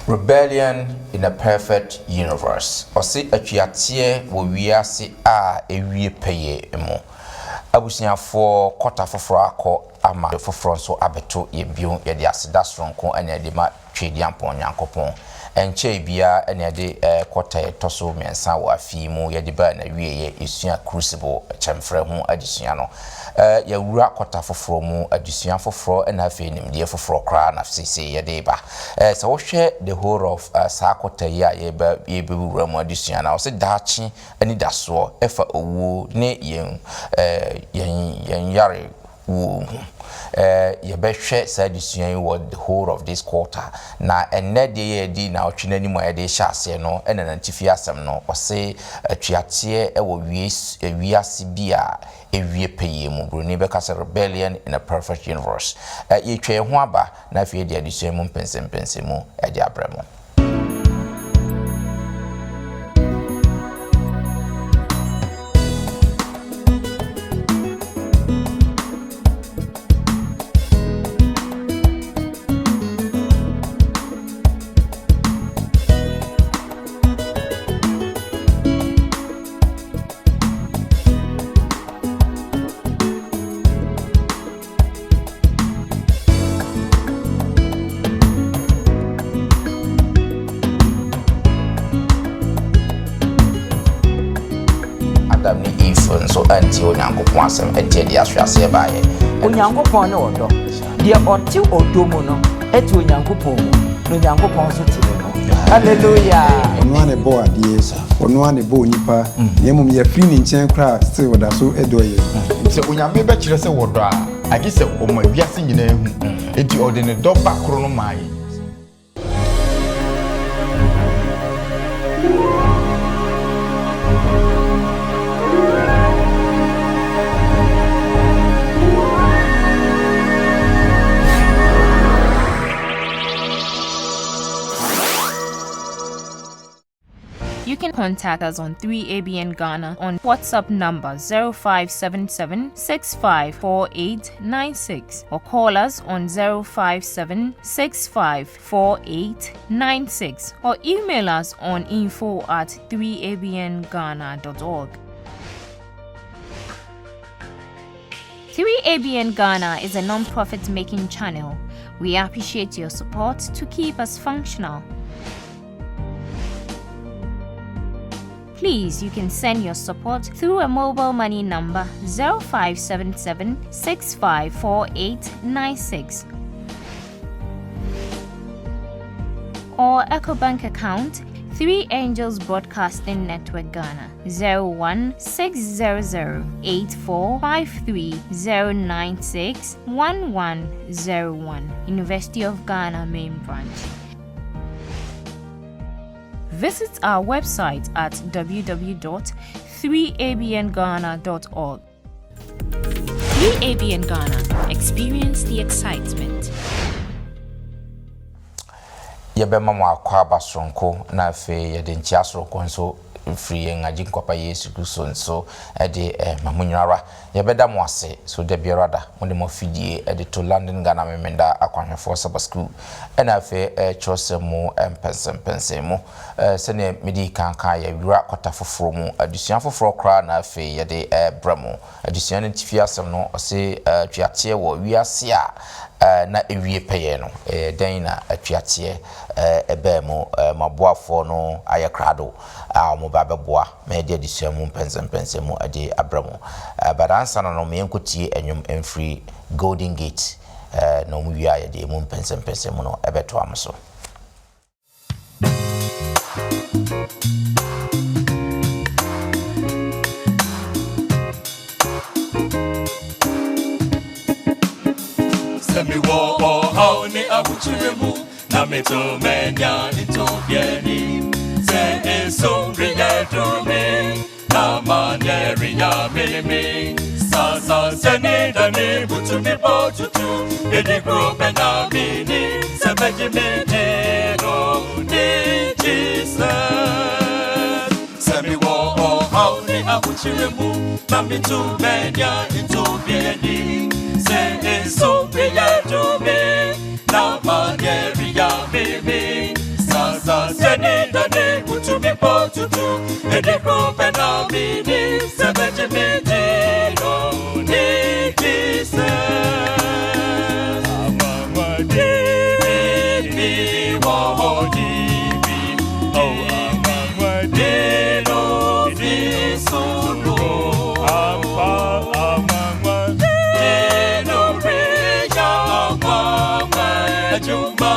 Rebellion in a perfect universe. Osi atwiatie wo wiase a ewie peye emo. Abusia for quarter for akọ ama for so abeto ye bio ye de aseda soronko ene de ma twediampon yankopon. Enche bia ene de quarter toso mensa wo afi mu ye de ba na wie ye esua crucible chemfre ho adisua no. Ya wura quarter for mu adisua for ena afi nim de for kra na sese ye de ba. So wo hwe the whole of sa quarter ya ye be wura mu adisua na wo se daachi ani daso efa owu ne yen yare wu ye be hwe sa adisua wo the whole of this quarter na enne de ye di na otwena ni mo ye de hyase no ena na ntifi asem no wo se atwiate e wo wiase bia ewie peye mu broni be kasa rebellion in a perfect universe ye twa ho aba na afie de adisua mu mpensempense mu e de abramo. So anti onyankopon asem enti de ahwase baaye onyankopon ne odo de oti odo mu no eti onyankopon no onyankopon so ti no hallelujah ono ane bo ade ono ane bo nipa yemum ye free ni nchen kra still woda so edo ye se onyame be kire se wodo a age se o ma wiase nyina hu enti ode ne do bakro no maaye. You can contact us on 3ABN Ghana on WhatsApp number 0577-654896 or call us on 057-654896 or email us on info@3abnghana.org. 3ABN Ghana is a non-profit making channel. We appreciate your support to keep us functional. Please, you can send your support through a mobile money number 0577-654896 or EcoBank account 3 Angels Broadcasting Network Ghana 01608453096101 University of Ghana Main Branch. Visit our website at www.3abnghana.org. 3ABN Ghana. Experience the excitement. Yebema mwa kwa basronko na fe yede nchiasronko nso free ngaji nkwapa Yesu Kristo nso ede mamunyara yebeda mo ase so de biarada mo de mo fidie ede to London Ghana memenda akwanhefo Sabbath school ena fe chosemu empensemu sene medi kanka ya wura kwata foforo mu adusuan foforo kra na fe yede bramo adusuan ntifi asem no ose twiatie wo wiase a na ewie peye no den na atwiatie ebe mu maboafo no ayekrado mo babeboa me de adisua mu mpensempense mu ade abramo badansa no me enkotie enwum emfree Golden Gate no mu wia ye de mu mpensempense mu no ebeto amso. Semi wo how ni abuchiremu na meto menya ito bieni se eso riga to me na maneri ya me sa seni dani butu mi botutu edi group na mini se beji me no ni Jesus semi wo how ni abuchiremu na meto menya ito bieni se eso riga to me na maneri ya me the group and I'll be the Sabbath meeting. Oh, Jesus. Amama Devi, Waho Devi. Oh, Amama Devi, no Visunu. Ampa, Amama Devi, no Reja, Amama Juma.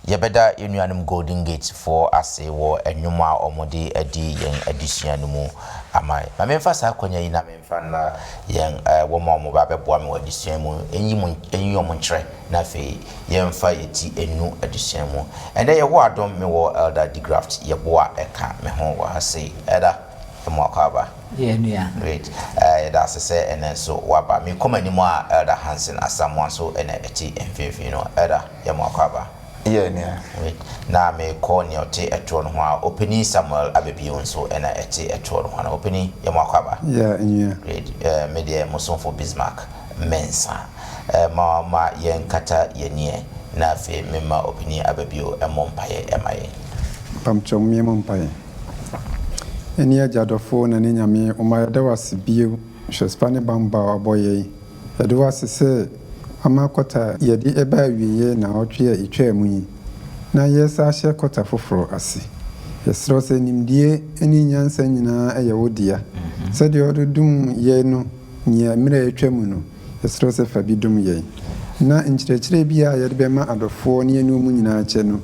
Yebeda Union Golden Gate for ase wo enwuma omode adi yen adisua no mu amai ma memfa sa kwanya yi na memfa na yen wo ma omo ba beboa me adisua mu enyi omo nkyere na fe yemfa yeti enu adisua mu ende ye wo adom me wo elder Digraft ye boa eka me ho wa ase eda Mwakaba. Yeah. Great. That's to say, and then so waba. Me come any more Elder Hansen as someone so and eti and you know Elder Mwakaba. Yeah. Wait. Now me call your tea at one while opening Samuel Abebion so and eti at one opening Mwakaba. Yeah. Great. Media Muson for Bismarck. Mensa. Ma yen kata yenye na fe mema opening Abebio and Mompaye MIA. Pamchom me Mompaye. Any adjadofo na ne nyame umayada wasi bio shespane bamba aboye yade wasi se amakota yade eba wiye na otwe itwa mu yi na yesa ahye kota foforo ase yesro se nimdie eni nyansa nyina eye wodia se de odudum ye no nya mira etwa mu no yesro se fa bidum ye na nkyerɛkyerɛ bia yade bema adofo ne enu mu nyina ache no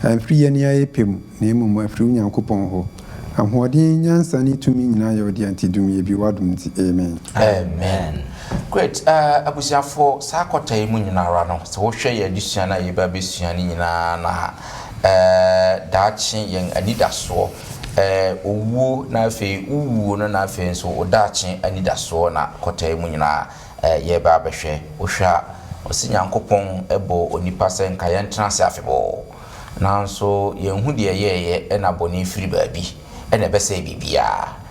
amfiri ye ne ayepem na emu afiri Nyankopɔn ho ahoɔden nyansa ne tumi nyina yɛ ɔde antidum yɛ bi wadom ti amen. Great. Abusiafo sakota yi mu nyina ra no so wohwɛ yɛ adusua na yɛ ba besua ne nyina na daache yɛn anidasoɔ owuo na afei uwuo no na afei nso odaache anidasoɔ na kota yi mu nyina yɛ ba bɛhwɛ wohwɛ a osi Nyankopɔn ɛbɔ onipa sɛ nka yɛn tena se afebɔ nanso yɛn hu deɛ yɛyɛ ɛna bɔne firi baabi ene bese bibia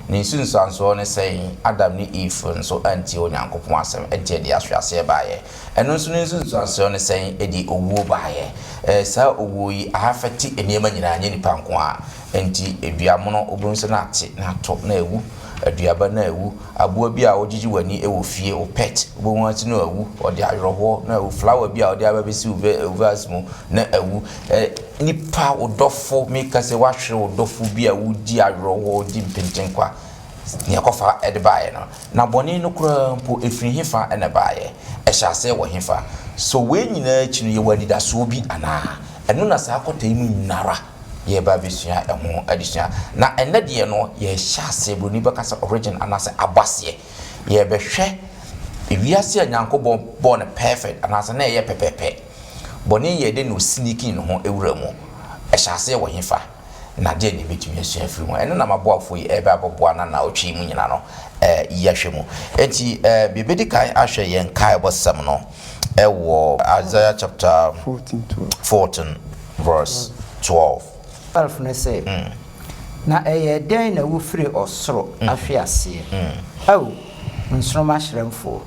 ni sunsanso ne sɛn Adam ne Eve nso anti Onyankopɔn asɛm enti de ahwase baaye ɛno nso ne sunsanso ne sɛn edi owuo baaye saa owuo yi ahafeti eniema nyina anye nipa nko a enti eduamono obunso na ate na to na ewu aduaba na ewu aboa bi a ogigi wani ewo fie o pet obonwa ati na ewu ode ayroho na ewu flower bi a ode ababesi uvas mu na ewu nipa odofo meka se wahwe odofo bi a wudi ayroho di mpintenkwa ne akofa edebaaye no na boni no kura mpo efiri hefa ene baaye ehyase wo hefa so we nyina chi no ye wadida so bi ana eno na sa akota yi mu nyinara ye ba besua eho adisua na enne de no ye hyase broni bekasa origin anase abase ye behwe ewiase Nyankopɔn born perfect anase na ye pepepe boni ye de no sneaky no ho ewura mu ehyase wo hefa na de ne betumi asua firi mu eno na maboafo yi ebe aboboa na otwe mu nyina no yahwe mu enti bibedi kai ahwe ye nkai bosam no ewo Isaiah chapter 14 verse 12 alfne say na den na wofiri osoro ahwe ase aw nsroma hyeremfo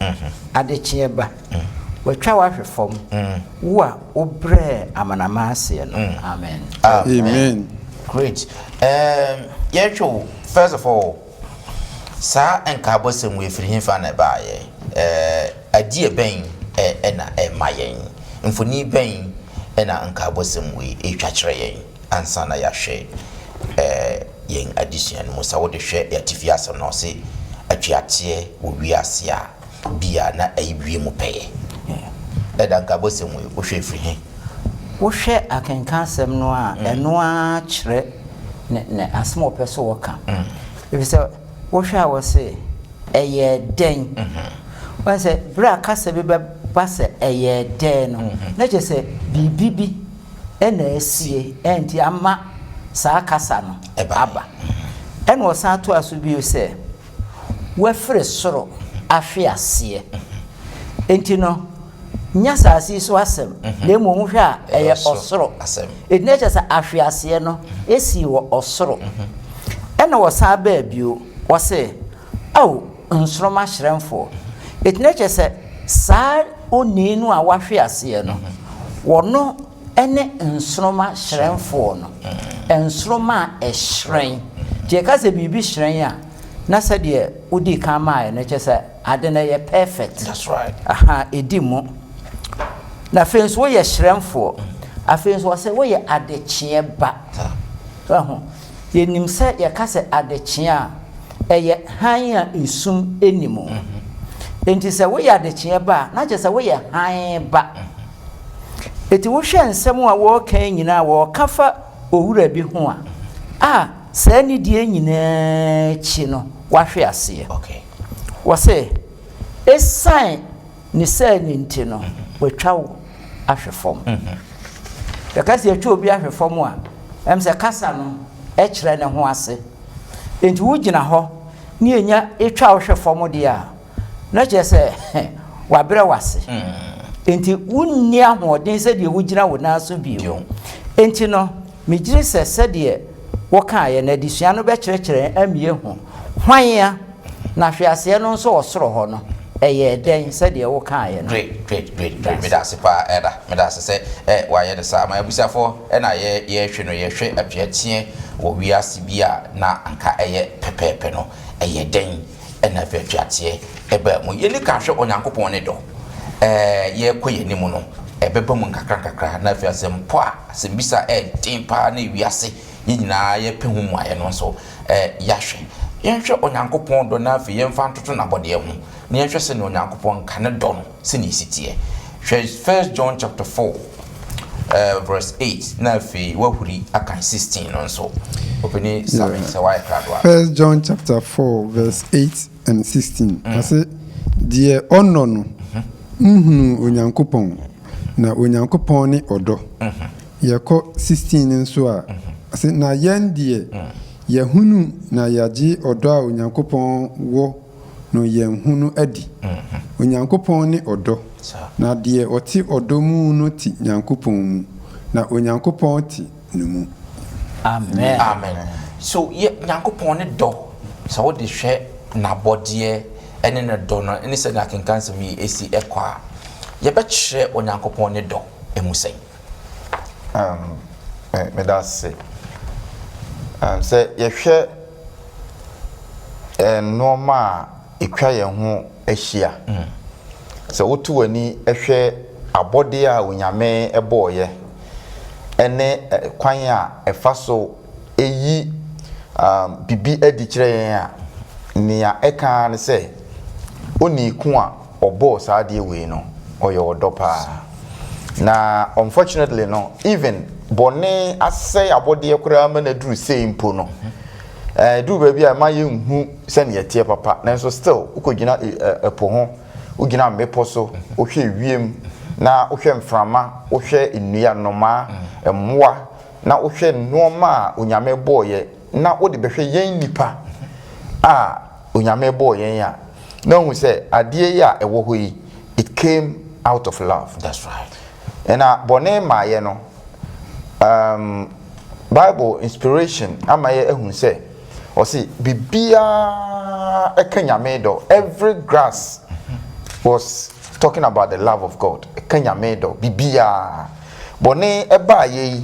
adekye ba watwa wahwe fom wo a obre amanama ase no amen. Great. Yeah, first of all, sa enka bosem we firi himfa na baaye adie ben na mayen mfoni ben na enka bosem we etwakere yen ansa na ya hwe yen addition no sa wo de hwe ya tifi asem no se atwiate wo wiase a bia na ayiwie mu peye da enka bosem we wo hwe firi hin wo hwe akenka asem no a eno a kyerɛ ne asem opeso woka if say wo hwe a wo se eye den wo se bra kasa bi ba se eye den no na je se bibibi ena esie enti ama saa kasa no aba ena wo sa to aso bi se wo frɛ soro ahwe ase enti no nyasa asi so asem na mu hwe a eye osoro asem ednecha sa ahwe ase no esi wo osoro ena wo sa ba bio wo se aw nsroma hyeremfo ednecha sa saa oninu a wahwe ase no wono ene nsroma hyeremfo no nsroma ehyren je ka se bibi hyren a na se de odi kan ma na che se ade na ye perfect. That's right. Edi mu na fenso wo ye hyeremfo afenso wo se wo ye adekye ba ye nim se ye ka se adekye a eye han a esum enimu enti se wo ye adekye ba na je se wo ye han ba eti wo hwe nsem a wo kan nyina wo kafa owura bi ho a sa ni die nyina chi no wa hwe ase okay wo se esan ni sa ni nti no watwa wo ahwefom ya kasi atwa obi ahwefom a em se kasa no e kire ne ho ase enti wo gina ho ne enya etwa wo hwe fom de a na che se wabrɛ wase enti wonni ahoɔden sɛ de wo gina wo na so bio enti no megire sɛ de wo kaaye na disua no bɛkyerɛkyerɛ amie ho hwan na hwe ase no nso osoro ho no eye den sɛ de wo kaaye no great me da se pa me da se sɛ wa ye de sa ma abusafo na ye hwe no ye hwe apiatie wo wiase bia na anka eye pepepe no eye den na apiatie eba mu ye ni ka hwe onyankopɔn ne do ye koye ni mu no ebeba mu nkakra na afiase mpo a se bisa den pa na wiase nyina ye pe hu mu aye no so ya hwe yenhwe onyankopɔn do na afi yemfa ntoto na bode ho na yenhwe se no onyankopɔn ka ne do no se ni sitie hwe 1 John chapter 4 verse 8 na afi wahuri akan 16 no so openi sabe se why kradwa 1 John chapter 4 verse 8 and 16 ase die ono no onyankopɔn na onyankopɔn ni odo yeko 16 nso a ase na yen die yehunu na yaji odo a onyankopɔn wo no yehunu adi onyankopɔn ni odo na die oti odo mu no ti nyankopɔn mu na onyankopɔn ti no mu amen so ye nyankopɔn ne do so wo de hwe na bode ene ne do no ene se na kenkan se mi esi ekwa ye be kyerɛ onyankopɔn ne do emusen me da se se ye hwe normal ekwa ye ho ahia se wotu wani ehwe abode a onyame eboye ene kwan a efa so eyi bibi adi kyerɛ yen a nia eka ne se oni ku a obo saa de we no oye odopa na unfortunately no even bone asɛ abode kura ma na duru sei mpo no duru ba bi a ma ye nhu se ne yetie papa na so still ukogina epo ho ugina mepo so ohwe wiem na ohwe mframa ohwe nnua noma emmoa na ohwe noma onyame boye na wode behwe yen nipa a onyame boye ya na hu se ade ya ewo ho yi it came out of love. That's right. And bone ma ye no Bible inspiration ama ye ehun se o si bibia ekanyame do every grass was talking about the love of God ekanyame do bibia bone eba ye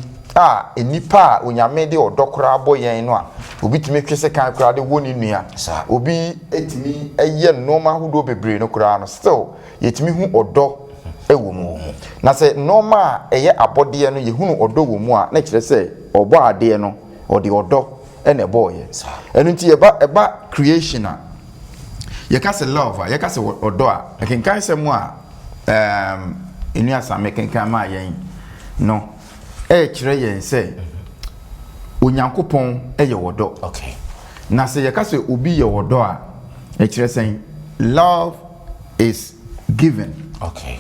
enipa onyame de odokora aboyen no a obi timi twese kan kora de woni nua obi etimi eye normal hudo bebre no kora no still yetimi hu odo ewo mu na se normal eye abode no yehunu odo wo mu a na kire se obo ade no ode odo ene boye enu nti eba creation a ye ka se love ye ka se odo a kenkan se mu a enu asame kenkan ma yen no kire yen se onyankopon eye wodo okay na se ye ka se obi ye wodo a kire sen love is given. Okay.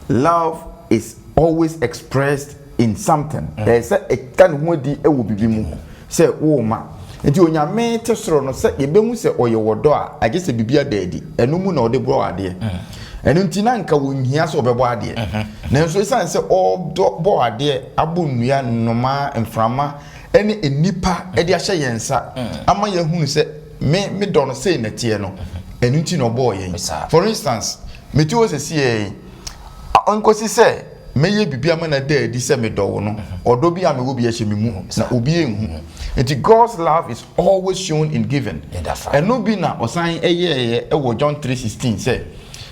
Love is always expressed in something. There is a kan hu di ewo bibi mu. Say wo ma. Enti onyame te soro no se yebehu se oye wodo a age se bibia daadi. Enu mu na ode bro ade. Enu nti na nka wonhia so obebo ade. Na nso isan se bo ade abo nnua nnoma mframa ene enipa ede ahye yensa. Ama ye hunu se me do no sei na tie no. Enu nti no bo yen. For instance, metio se sie onkosi se meye bibia ma na daadi se me do no odo bi amewo bi ahye me mu na obi enhu. Enti God's love is always shown in giving. And no be na osan eye ewo John 3:16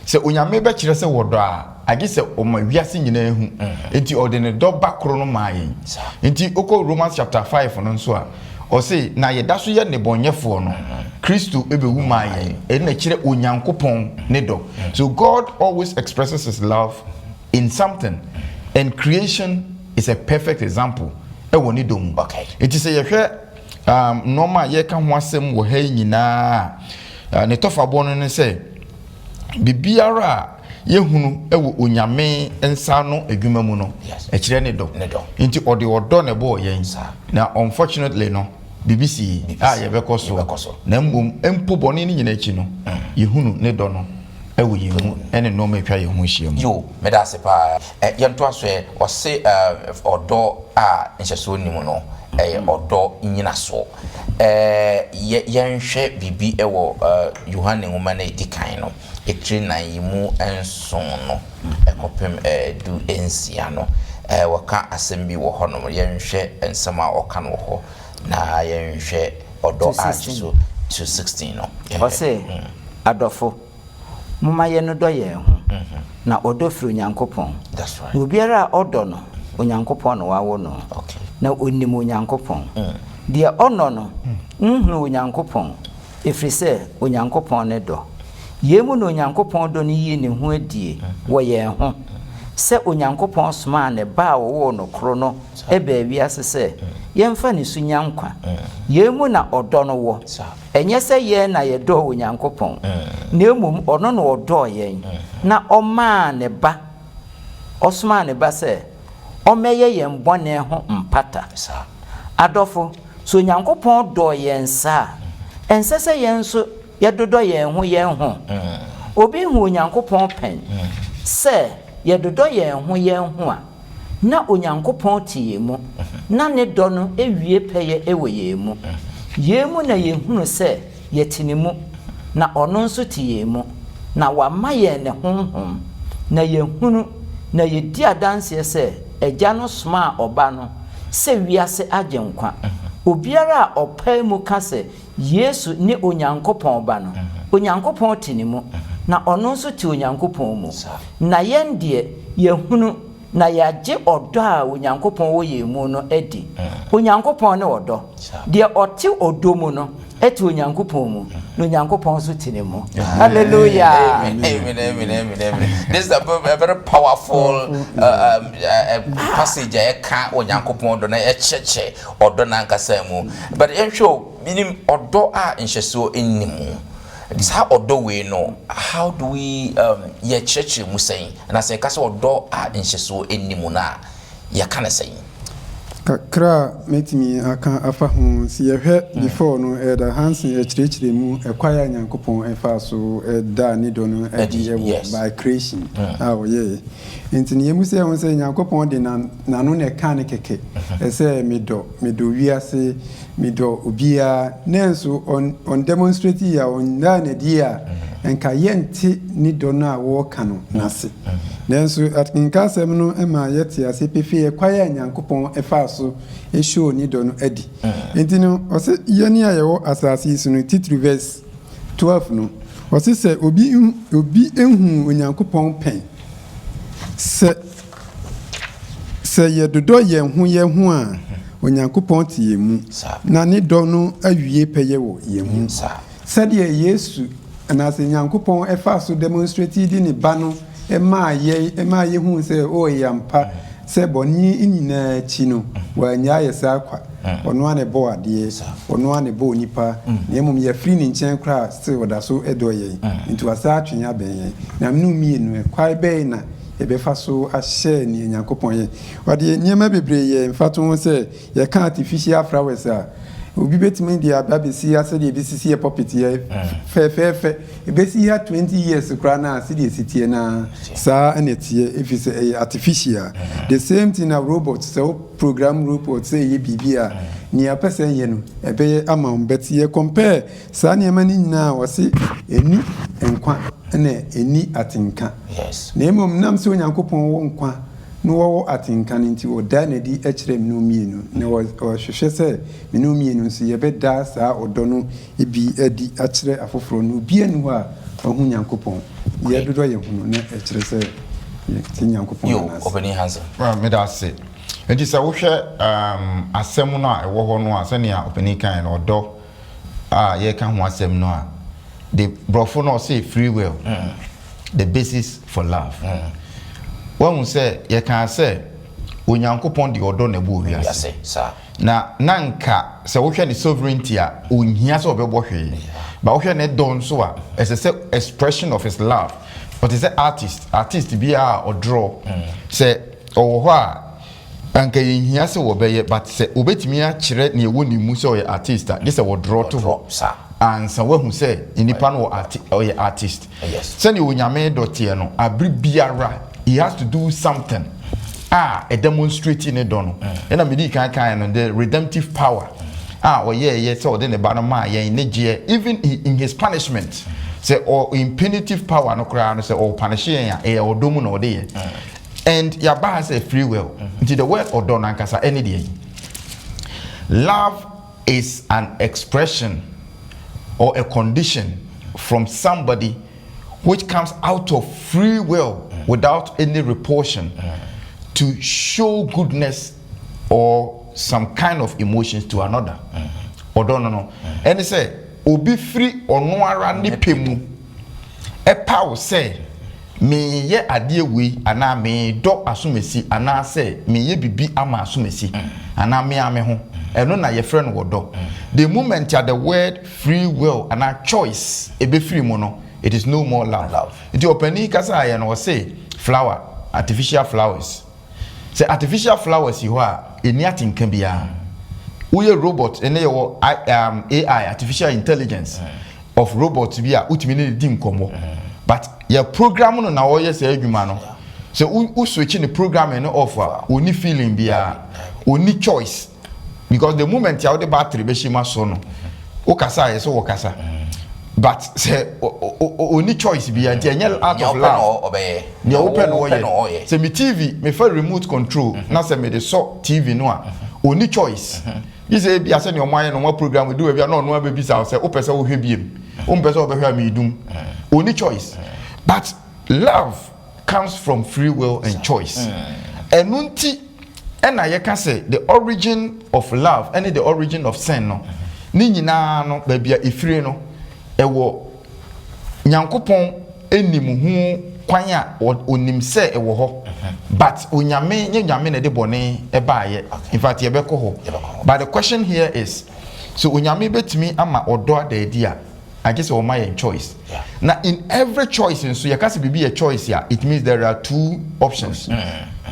se onyame be kire se wodo a age se o ma wiase nyina ehu. Enti ode ne do bakro no ma yen. Enti oko Romans chapter 5 no nso a o se na ye daso ye ne bonyefo no Kristo ebewu ma yen e na kire onyankopon ne do. So God always expresses his love in something, and creation is a perfect example. Ewo ni dom. Okay. It is ye hwe normal ye ka ho asem wo ha nyina ne tofa bo no ne se bibiara ye hunu ewo onyame ensa no adwuma mu no e kire ne do. Nti ode odo ne bo yen. Na unfortunately no BBC yɛbɛkɔ so na mbom empo bɔne ne nyina akyi no yehunu ne dɔ no ɛwɔ yɛmu ɛne nɔɔma atwa yɛn ho ahyia mu yo meda ase pa yɛnto aso ɔse ɔdɔ a nhyɛso nim no ɔdɔ nyina so yɛnhwɛ bibi ɛwɔ Yohane nwoma na edi kan no etiri nan yi mu enson no ekopem du ensia no wɔka asɛm bi wɔ hɔ no yɛnhwɛ nsɛm a ɔka no hɔ na yɛnhwɛ ɔdɔ a so 16 no ɔse adɔfo moma yɛ no dɔ yɛn ho na ɔdɔ firi Onyankopɔn that's right obiara a ɔdɔ no Onyankopɔn no wawo no na onim Onyankopɔn deɛ ɔnɔ no nhunu Onyankopɔn ɛfiri sɛ Onyankopɔn ne dɔ yɛmu na Onyankopɔn dɔ no yi ne ho adie wɔ yɛn ho sɛ Onyankopɔn soma ne ba a wɔwɔ no koro no ɛbaa wiase sɛ yɛmfa ne so nya nkwa yɛmu na ɔdɔ no wɔ ɛnyɛ sɛ yɛn na yɛdɔ Onyankopɔn na mmom ɔno na ɔdɔ yɛn na ɔmaa ne ba ɔsoma ne ba sɛ ɔmɛyɛ yɛn bɔne ho mpata adɔfo so Onyankopɔn dɔ yɛn saa ɛnsɛ sɛ yɛn so yɛdodɔ yɛn ho obi hu Onyankopɔn pɛn sɛ yɛdodɔ yɛn ho a na Onyankopɔn te yɛn mu na ne dɔ no ewie pɛyɛ ɛwɔ yɛn mu yɛn mu na yɛhunu sɛ yɛte ne mu na ɔno nso te yɛn mu na wama yɛn ne honhom na yɛhunu na yɛdi adanseɛ sɛ Agya no soma a ɔba no sɛ wiase agye nkwa obiara a ɔpae mu ka sɛ Yesu ne Onyankopɔn ba no Onyankopɔn te ne mu na ɔno nso te Onyankopɔn mu na yɛn deɛ yɛhunu na yɛagye ɔdɔ a Onyankopɔn wɔ yɛn mu no adi Onyankopɔn ne ɔdɔ deɛ ɔte ɔdɔ mu no ɛte Onyankopɔn mu na Onyankopɔn nso te ne mu hallelujah amen this is a very powerful passage ɛka Onyankopɔn dɔ na ɛkyɛkyɛ ɔdɔ na nkasa mu but yɛnhwɛ minim ɔdɔ a nhyɛso ennimu this how ɔdɔ we no how do we yɛkyerɛkyerɛ mu sɛn na sɛ ɛka sɛ ɔdɔ a nhyɛso ennimu na yɛka ne sɛn kakra metimi aka afa ho si yɛhwɛ before no da Hansen yɛkyerɛkyerɛ mu ɛkwaya Nyankopɔn ɛfa so da ne dɔ no adi ɛwɔ by creation ɔyɛ nti ne yɛmu sɛ ho sɛ Nyankopɔn de nano ne ka ne kɛkɛ ɛsɛ medɔ wiase medɔ obiara nanso on demonstrate ya on da na di a enka yɛnte ne dɔ no a wɔka no nase nanso atkinka asɛm no ɛma yɛte ase pefe kwaya Nyankopɔn ɛfa so ɛhwɛ ni dɔ no adi nti no ɔsɛ yɛne a yɛwɔ asase so no titiri verse 12 no ɔsɛ sɛ obi ehu Onyankopɔn pɛn sɛ yɛdodɔ yɛn ho a Onyankopɔn te yɛn mu na ne dɔ no awie pɛyɛ wɔ yɛn mu sɛdeɛ Yesu anase Nyankopɔn ɛfa so demonstrate di ne ba no ɛma yɛhu sɛ ɔyɛ ampa sɛ bɔne nyinaa akyi no wanya yɛ saa kwa ɔno ane bɔ adeɛ ɔno ane bɔ nipa na mmom yɛfiri ne nkyɛn koraa sɛ wɔda so ɛdɔ yɛn nti wasa atwe abɛn yɛn na menu mienu ɛkwae bɛyɛ na yɛbɛfa so ahyɛ ne Nyankopɔn yɛ wɔde nneɛma bebree yɛ mfato ho sɛ yɛka artificial flowers a obi betimi dia babesi ase de bisisi e puppet ye fe ebesi ya 20 years kra na ase de sitie na sa anetie efise artificial the same thing na robot so program robot say ye bibia ni apese ye no ebe ama mbeti ye compare sa ne ma ni nyina wose eni enkwa na eni atinka yes na emom nam se Onyankopɔn wo nkwa no wo atinka nti wo da na di ekyere menu mienu na wo hwehwe se menu mienu so ye beda saa odo no ebi adi akyere afoforo no bi anu a ohu Nyankopɔn ye dodo ye hu no na ekyere se ye ti Nyankopɔn yo opening hands me da se enti se wo hwɛ asɛm no a ɛwɔ hɔ no a sɛ nea opening kan no odo a ye ka ho asɛm no a the brofo no say free will the basis for love When we say, you can say, Onyankopɔn de ɔdɔ na bu wiase. Na nanka sɛ wohwɛ ne sovereignty a onhia sɛ ɔbɛbɔ hwee. Ba wohwɛ ne dɔ nso a ɛsɛ sɛ expression of his love. But it's an artist bi a ɔdraw sɛ ɔwɔ hɔ anka yehia se wo beye but se obetimi a kire na ewo ni mu se o artist this wo draw to ho ansa wahu se inipa no artist yes se ne onyame dotie no abri biara he has to do something a demonstrating it don na me di kan no the redemptive power so then the bottom ma even in his punishment say or impunitive power no cry no say or punish or domu no dey and yaba has a free will the word or don ankasa any day love is an expression or a condition from somebody which comes out of free will without any repulsion to show goodness or some kind of emotions to another. Or no. And they say, obi free or no ara ni pemu. E pa say, me ye adie we ana me do asumesi ana say me ye bibi ama asumesi ana me ame ho. Eno na ye friend wo do. The moment ya the word free will and a choice e be free mo no, it is no more love. It openi kasa ye no say flower, artificial flowers. Say artificial flowers you are anything can be we a robot and your AI artificial intelligence of robots be a ultimately dim komo but your program no na oye say adwuma no so we switching the programming offer only feeling be only choice because the moment you the battery be shima so no o kasa so o kasa but say only choice be and out of love you open or say me TV me for remote control na say me the so TV no only choice you say be say your mind no program we do we no baby say o pese wo hwe biem o pese wo be hwe me dum only choice but love comes from free will and choice enunti and I can say the origin of love and the origin of sin no ni nyina no ba bia efire no ewo nyankopon enim hu kwan a onim se ewo ho but onyame nyame na de bone e baaye in fact ye beko ho but the question here is so onyame betimi ama odo adaadi a I guess o my choice now in every choice so you can say be a choice here it means there are two options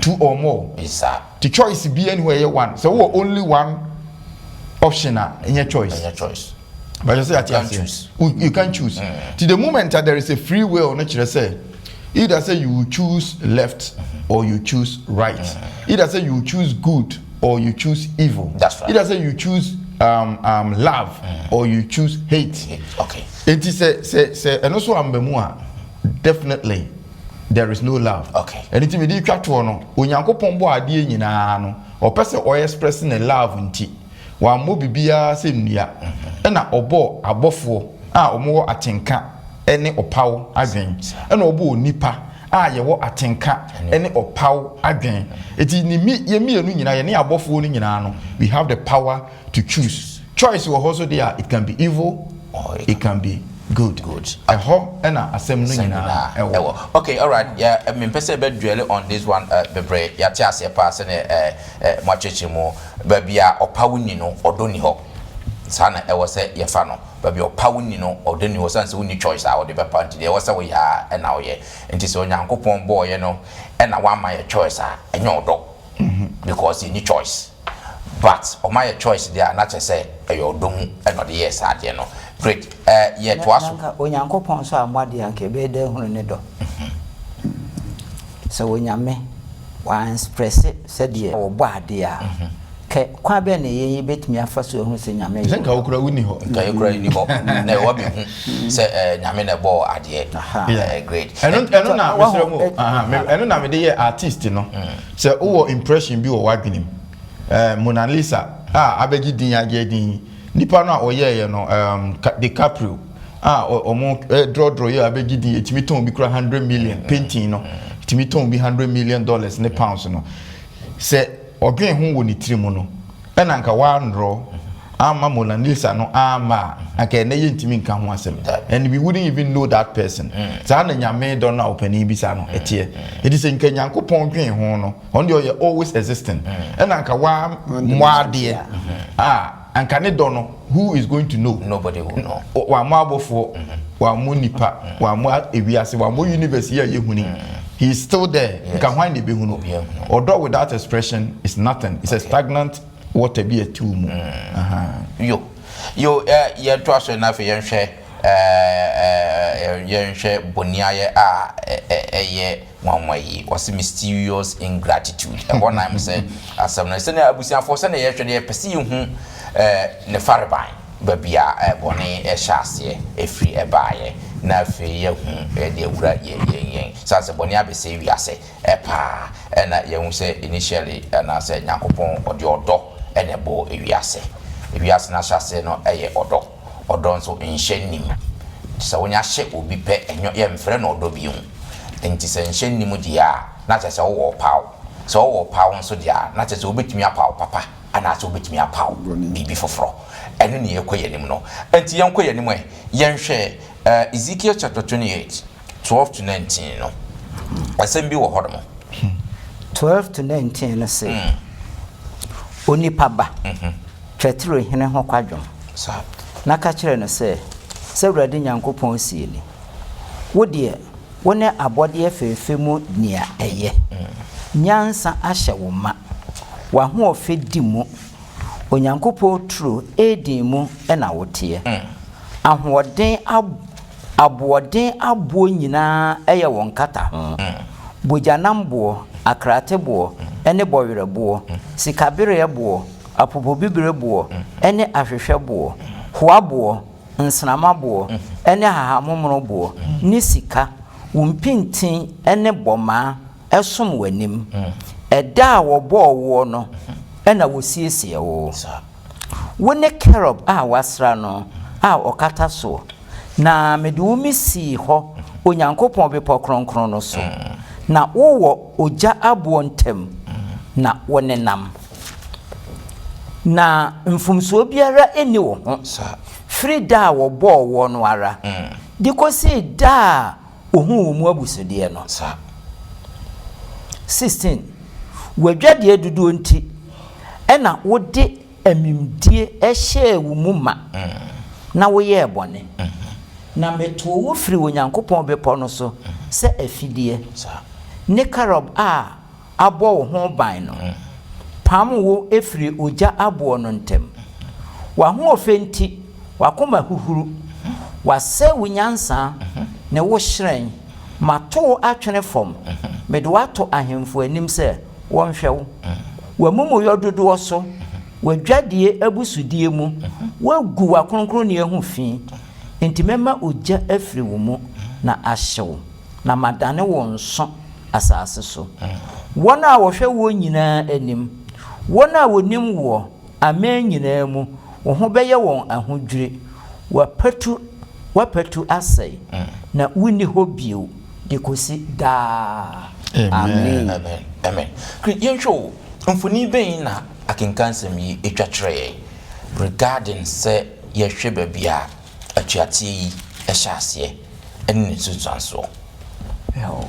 two or more the choice be anywhere you want so only one option in your choice but you say you can choose to the moment that there is a free will nature say either say you choose left or you choose right either say you choose good or you choose evil that's right either say you choose love or you choose hate okay it is say and also ambemua definitely there is no love okay anything we twa to no onyankopon bo ade nyina no o pese o expressing a love nti wa mo bibia se nnua na obo abofo a omo atenka ene opaw adwen na obo onipa a ye wo atenka ene opaw adwen eti ni yemi enu nyina ye ne abofo no nyina no we have the power to choose choice wo also there it can be evil or it can be good ho na asem no nyina ewo okay all right yeah me pese be dwell on this one bebre ya ti ase pass ne mwacheche mu ba bia opaw ni no odoni ho sana ewo se ye fa no ba bia opaw ni no odoni ho sanse woni choice a ode be pa nti ewo se wo ya na wo ye nti se onyankopon bo ye no na wa ma ye choice a enye odo because you choice but o my choice there na che say eyodom no de yes ade no great ye to aso onyankopon so amade anke be de hunu ne do so onyame wa express said de o bo ade a ke kwa be na ye betimi afaso hu se nyame zenka okura wuni ho nka okura ni ho na wo be hu se nyame na bo ade great eno na mesremo eno na me de ye artist no se wo impression bi wo wadwenim Mona Lisa abegi din age din nipa no oyeye no DiCaprio omo draw ye abegi din etimi ton bi kura 100 million painting no etimi ton bi $100 million ne pounds no se odwen ho woni tirimu no na nka one draw ama Mona Lisa no ama aka na ye ntimi nka ho asem and we wouldn't even know that person za na nyame don na opani bi sa no etie it is nka nyankopon dwen ho no on dey always existing and nka wa mwade anka ne don no who is going to know nobody will know wa mo abofo wa mo nipa wa mo ewiase wa mo university ya yehuni He's still there. Yes. Can find the behuno. Although without expression is nothing. It's a stagnant water be a tomb. Yo, yeah, trust enough. Yenhwe boniaye one way was mysterious ingratitude. And one time said, as some say abusia for send ye pese hu ne faribine babia boni chassis e free e baye na fe ye hu de wura ye so as boni abese wiase e pa na ye hu say initially na say yakopon ode odo e ne bo wiase na chassis no eye odo nso nhyenim so wonya hye obi pe enyo ye mfre na odo biun enti se nhyenim dia na chese wo paw so wo paw nso dia na chese obetumi apaw papa ana so obetumi apaw bibi foforo eno ne yekoyenim no enti yenkoyenim yenhwe Ezekiel chapter 28 12 to 19 no asem bi wo hodom 12 to 19 no say oni paba twetiro hene ho kwadwom sa na ka kire no say Sewrade Nyankopon sieni wo de wone abode afefe mu nia eye nyansa ahye wo ma wa ho ofedi mu Onyankopon tru edin mu na wote ahoden aboden abo nyina eye won kata ho bojanambo akratebo ene bowerebo sikaberebo apopobibirebo ene ahwehwebo hoabo nsramabo ene hahamomrobo ni sika wumpintin ene boma esom wanim eda wo bo no ena wosiesie wo wone kerub wasra no okata so na medumi si ho Onyankopon bepo kronkron no so na wo oja abo ntem na wone nam na mfumso biara eni wo ho Frida wo bo wo no ara dikosi da ohun mu abusode no 16 wadwade dudu nti ena wode amimdie ehye wo mu ma na wo ye bone na meto wo firi Onyankopon bepo no so se afidie ne karob abo wo ho ban no pam wo efiri oja abo no ntem wa ho ofenti wakoma huhuru wase wunyansa ne wo hyiren mato atwene fom mede wato ahemfo anim se wonhwe wo wamumu yododo so wadwadie abusudie mu wagu wakronkron ne ehu fi entimema oja afiri wo mu na ahyew na madane wo nso asase so wona wohwe wo nyina anim wona wonim wo amen nyina mu wo ho beye won ahodwire wapatu asai na wuni hobio de kosi da amen amen yenhwo mfuni ben na akenkansem yi etwatwere regarding se yehwe babia atuate yi ehyaase enne tutsanso yo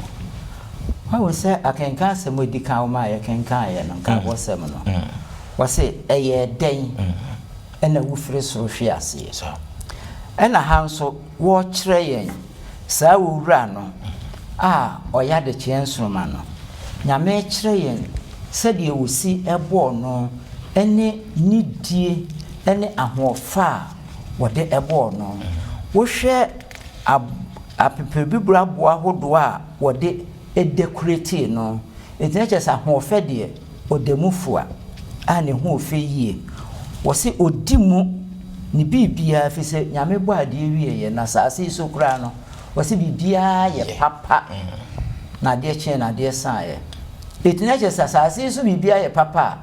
how say akenkansem odika wo ma yekenkan ye no kan wosem no wase eye den ena wufire soro hwiase so ena hanso wo kire yen saa wura no oya de chiensroma no nyame kire yen sede wosi ebo no ene nidie ene ahofa wode ebo no wo hwe apepebibura bo ahodo wode decorate no etinche sa ahofa de odemufua ne ho ofe yie wose odimu ni bibia fise nyame bo ade wiye na saase so kura no wose bibia ye papa na de che na de sae etinache saase so bibia ye papa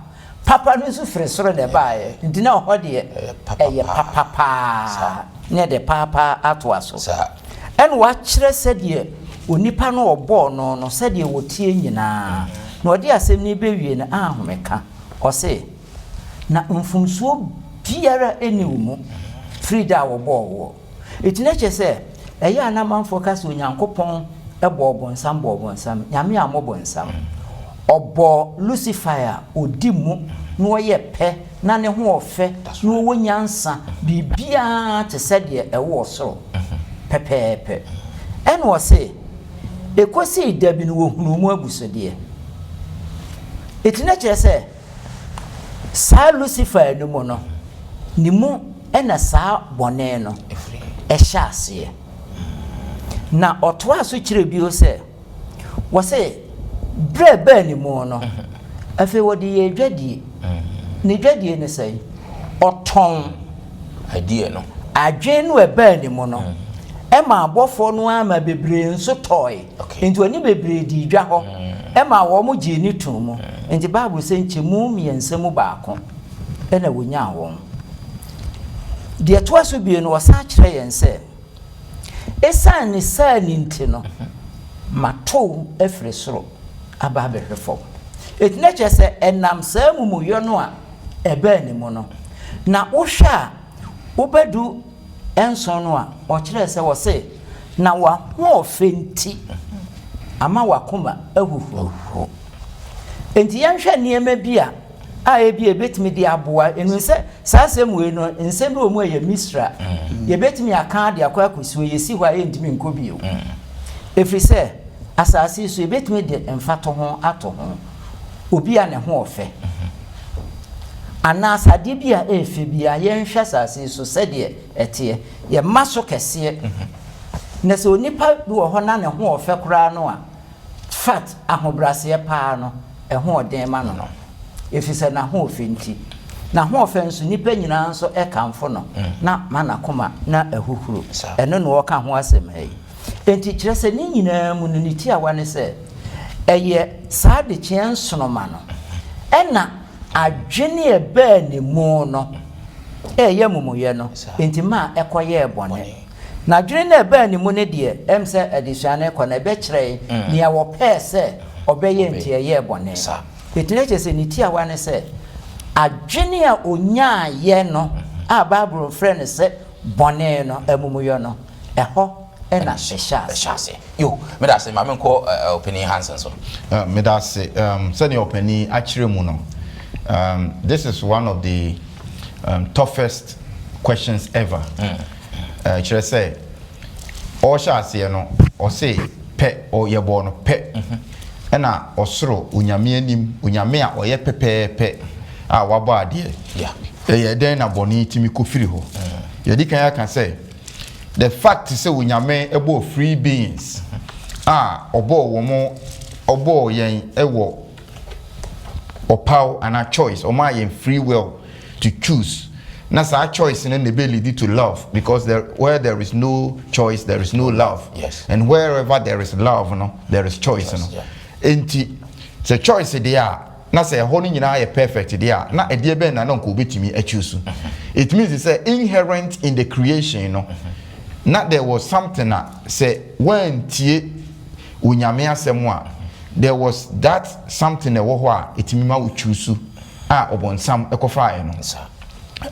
no so fre soro de baaye ntina ho de ye papa ne de papa atwaso en wa kire sede onipa no obo no sede wotie nyina na ode asem ni bewie na ahomeka ose na mfumsuo biara eniumu Frida wo bo etinache se eya na manfo kase Onyankopon ebo nsam nyame amobo nsam obo Lucifer odimu no ye pe na ne ho ofe no wo nyansa bibia te se de ewo so pepepe en wo se ekosi dabi no wohunu mu abusode etina kire se sa Lucifer no mo no ni mu ena sa bone no ehya ase na oto aso kire bio se wo se brebe ni mu no afi wodi ye dwadie ni dwadie ne sai oton idea no adwen no ebe ni mu no ema abofo no ama bebre nso toy enti oni bebre di dwa ho ema wo mo gi ni tun mu enti Bible se nchemu miensemu baako ena wonya won de to aso bie no wasa kire yen se esan ni sa ni nti no mato efre soro aba behwefo etina che se enam sa mumuyo no a ebe ni mu no na wohwa obedu enson no a o kire se wo se na wa ho ofenti ama wakoma ahuhu enti yanhwa niema bia a ebi ebetimi di aboa enu se sasem we no nsem no mu ye mistra ye betimi aka de akwa akusuo yesi hwa entimi nkobio efri se asasi so ebetimi de emfato ho ato ho obi a ne ho ofe ana asade bia efe bia ye nhwa asasi so sede etie ye maso kese na se onipa bi wo ho na ne ho ofe kura no a fat ahobrase pa no eho oden ma no efise na ho ofenti na ho ofenso nipa nyina nso ekamfo no na mana koma na ehuhuru eno no woka ho asem hai enti kire se ni nyina mu no niti awa ne se eye saade chiensono ma no ena adwene ebe ne mu no eye mumuye no enti ma ekoye ebone na adwene na ebe ne mu ne de emse adisuane ko na ebe kire ni awo pese obeye enti eye ebone etina chese niti awa ne se adwene a onya ye no a Bible friend se bone no emumuyo no eho ena shase yo me da se ma me ko opening Hansen so me da se send your opening akire mu no this is one of the toughest questions ever kire say o shase no o say pe o ye bo no pe ena osoro unyame anim unyame a oye pepepe a wabo ade ye den na boni timi kofiri ho ye di kan ya kan say the fact say unyame ebo free beings obo wo mo obo yen ewo opaw and a choice o ma yen free will to choose na sa choice in the ability to love because where there is no choice there is no love and wherever there is love no there is choice no enti the choice there na say ho nyina ye perfect there na e de ben na nko betimi a choose it means it's inherent in the creation no na there was something that say when tie unyame asem a there was that something e wo ho a etimi ma wo choose obonsam ekofa no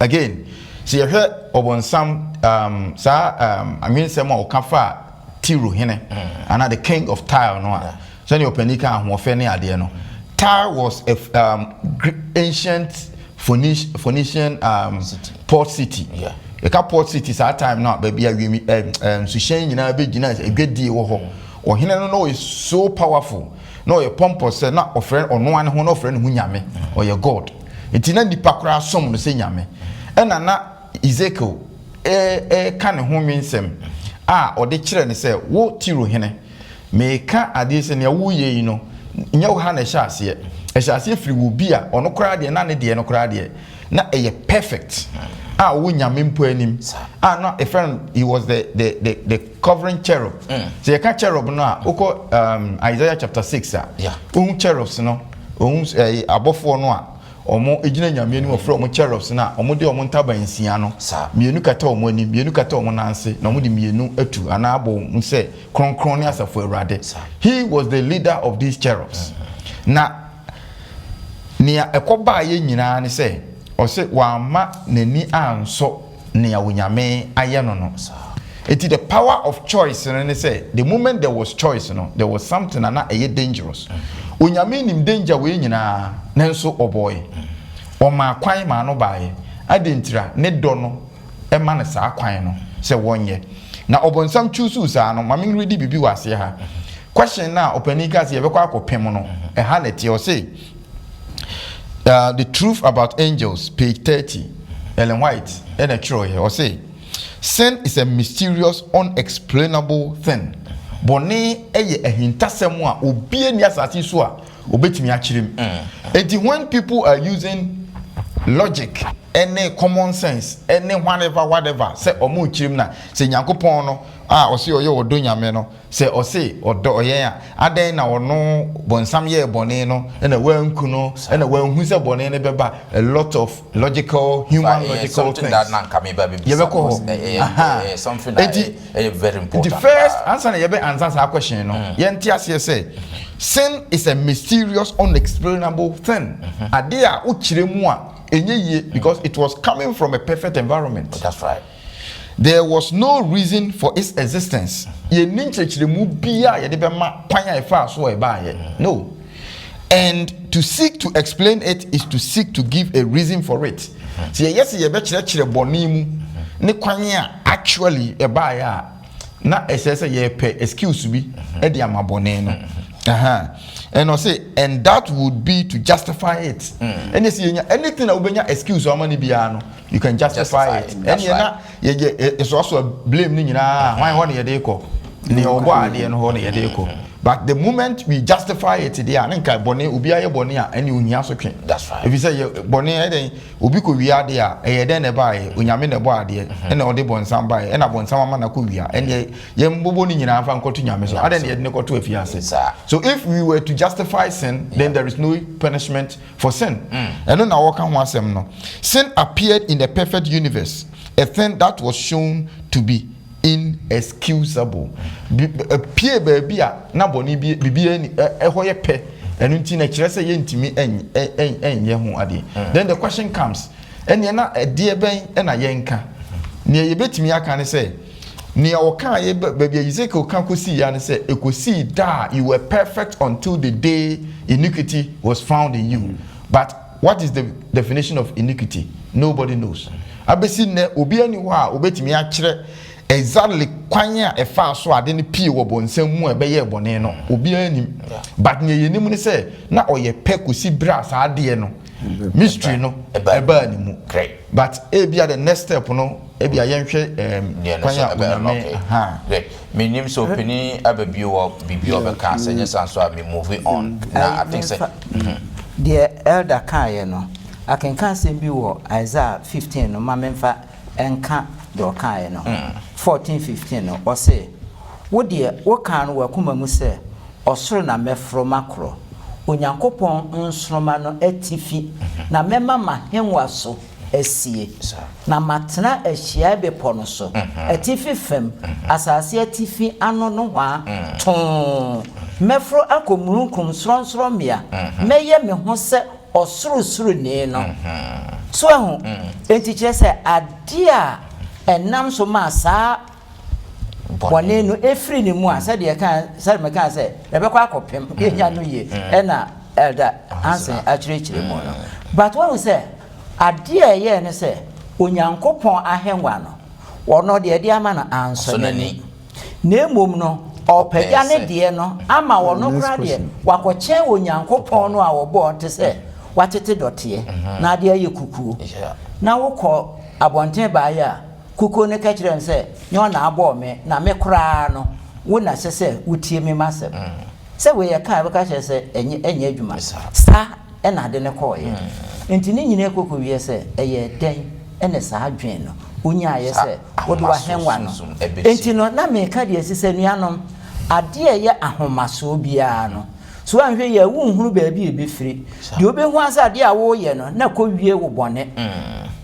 again see you heard obonsam I mean some o kafa Tiru hene and the king of Tyre no so the openika ahofe ne ade no Tyre was a ancient Phoenician port city a port city at time now baby sushen nyina be gina egwedi wo ho o hene no is so powerful no a pompous na ofren ono ane ho no ofren hu nyame or your god etina nipa kura som no se nyame na Ezekiel ka ne ho minsem o de kire ne se wo Tiro hene meka ade se ne wo ye no nya wo ha na ehase firi wo bi a ono kura de na ne de no kura de na eye perfect wo nyame mpo anim no a friend he was the covering cherub so you can cherub no oko Isaiah chapter 6 cherubs no abofo no omo ejina nyame anim ofro omo cherubs na omo de omo ntaba nsia no mienu kata omo anim mienu kata omo nanse na omo de mienu atu ana abo nse kronkron ne asafo awurade he was the leader of these cherubs na nia ekoba ye nyina ne se o se wa ma nani anso ne awunyame aye no no it is the power of choice and say the moment there was choice there was something na dangerous unyame nim danger we nyina nanso oboy o ma kwan ma no bae adentira ne do no e ma ne sa kwan no se wonye na obonsam chusu sa no ma me ready bibi wase ha question now openika say yebekwa akopem no e ha na tie o say the truth about angels page 30 Ellen White and a true here or say sin is a mysterious unexplainable thing boni eye ehintasem a obi ani asase so a obetimi akirem and when people are using logic any common sense any whatever say omo kirim na say nyankopon no o say oye odo nyame no say o say odo oye a adan na ono bonsam ye bone no na wanku no na wanhu say bone ne beba a lot of logical human logical things that na kame ba be something that is very important. The first answer na ye be answer that question no ye ntia say sin is a mysterious unexplainable thing ade a o kiremu a because it was coming from a perfect environment. That's right. There was no reason for its existence. No. And to seek to explain it is to seek to give a reason for it. So yes, actually na excuse me and I say, and that would be to justify it. And you see, anything that will be excuse or money biano, you can justify it. And you're not, it's also a blame. Why one year they call? But the moment we justify it, they are not bonnet, ubia bonia, and you nyaso. That's right. If you say bonnet, ubiku we are there, a then a buy, unyamina body, and all the bon some buy, and upon some man and yem boboni in our fan continuous. I didn't know to a fiancé. So if we were to justify sin, then there is no punishment for sin. And then I walk on one no. Sin appeared in the perfect universe, a thing that was shown to be inexcusable. Pie baby na boni bibia ni ehoye pe enu nti na kire se yentimi enye ho ade. Then the question comes, enya na ade ben na yenka ne yebetimi aka ne se ne oka ye baby Ezekiel kan kosi ya ne se ekosi da you were perfect until the day iniquity was found in you. But what is the definition of iniquity? Nobody knows. Abesi ne obi ani ho a obetimi akire exactly kwanya e fa so ade ne pie wo bonsam mu e be ye bone no obi anim but ne yenim ne say na oye pekusi bras ade no mystery no eba animu great but e bia the next step no e bia yenhwe kwanya okay great menim so peni ababio wo bibio be ka say yes so am moving on now I think say the elder kai no I can say bi wo Isaiah 15 no ma memfa enka do kai no 14-15 no or say wo de wo kan wo akoma mu say osoro na mefro makro onyankopon nsroma no atifi na mema mahenwa so asie na matena ahia bepo no so atifi fem asase atifi ano no wa ton mefro akomurunkum sronsro mia meye me ho se osoro ne no so ho enti kire se ade a enam so ma sa bone no efri ni mu a se de kan se me kan se e be kwa akopem enya no ye e na elder Hansen akirechire mu no but when we say ade a ye ne se onyankopon ahenwa no wono de de ama na anso nani na emom no opagya ne de no ama wono kra de wakochen onyankopon no a wo bo nte se watete dote na de aye kukuo na wokọ abonten ba ya kukuo ne ka kire nse nyo na abo me na me kra no wo na sese wutie me masem se we ya ka be ka kire se enye adwuma sa e na de ne ko ye enti ni nyine kokko wie se eye den ene sa adwen no onya ye se wo do ahenwa no enti no na me ka de sese nuanom ade ye ahomaso bia no so anhwe ya wu nhuru ba bi ebefiri de obehu asade a wo ye no na ko wie wo bone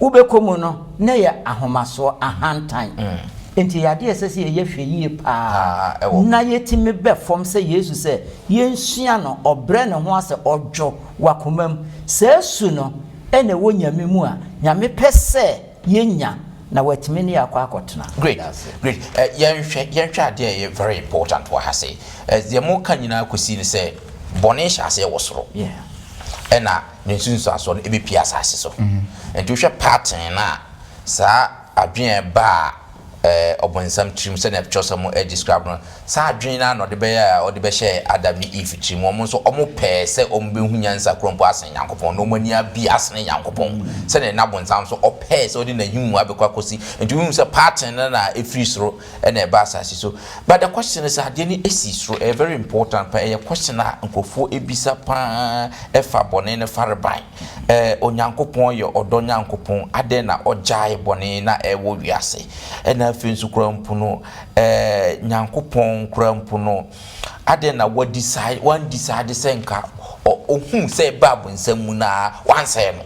wo be komu no na ya ahomaso ahantan enti ya de sese ye hwe yie pa na yetime be fom se Yesu se yensua no obre ne ho ase odwo wakomam se su no ene wo nyame mu a nyame pese yenya na watime ne yakwa akotena. Great. Yenhwe ade very important what I say as the mo kan nyina akosi ni say bone hyase wo soro ena ne sunsu aso no ebi pia asase so enti wo hwe pattern na sa adwen ba obonsam trim se na pchoso mo describe no sa adwen na no de be ya o de be share Adam ni Eve trim mo so omo pe se ombehu nyansa krompo asen Yankopon no mani abi asen Yankopon se na nabonsam so o pe se o de na himu abekwa kosi nti hu se pattern na efri soro na e ba asasi so but the question is ade ni esi soro a very important pa a question na nkofo ebisa pa efa bone ne fareban Onyankopon yo odo Nyankopon ade na ojae bone na ewo wiase na afinsu krampu no Nyankopon krampu no ade na what decide senka ohun say babu nsam na one say no